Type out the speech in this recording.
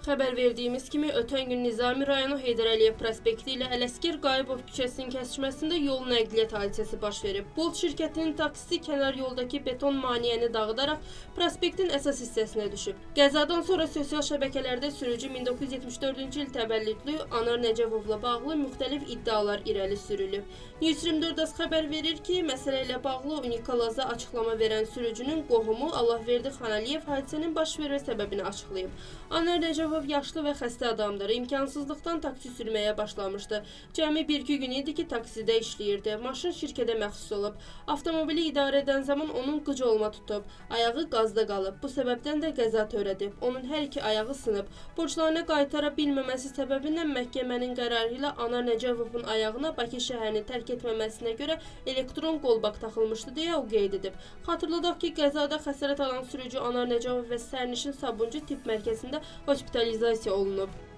Xəbər verdiyimiz kimi, ötən gün Nizami rayonu Heydər Əliyev prospekti ilə Ələsgər Qayıbov küçəsinin kəsişməsində yol nəqliyyat hadisəsi baş verib. Bolt şirkətinin taksisi kənar yoldakı beton maneəni dağıdaraq prospektin əsas hissəsinə düşüb. Qəzadan sonra sosial şəbəkələrdə sürücü 1974-cü il təvəllüdlü Anar Nəcəvovla bağlı müxtəlif iddialar irəli sürülüb. News24 xəbər verir ki, məsələ ilə bağlı Unikalaza açıqlama verən sürücünün qohumu Allahverdi Xanəliyev hadisənin baş vermə səbəbini açıqlayıb. Anar Nəcəvov yaşlı və xəstə adamdır. İmkansızlıqdan taksi sürməyə başlamışdı. Cəmi 1-2 gün idi ki, taksidə işləyirdi. Maşın şirkətə məxsus olub. Avtomobili idarə edən zaman onun qıc olma tutub. Ayağı qazda qalıb. Bu səbəbdən də qəza törədib. Onun hər iki ayağı sınıb. Borclarını qaytara bilməməsi səbəbindən məhkəmənin qərarı ilə Anar Nəcəvovun ayağına Bakı şəhərini tərk etməməsinə görə elektron qolbaq taxılmışdı deyə o qeyd edib. Xatırladaq ki, qəzada xəsarət alan sürücü Anar Nəcəvov və sərnişin Sabuncu tibb mərkəzində hospitalizasiya olunub.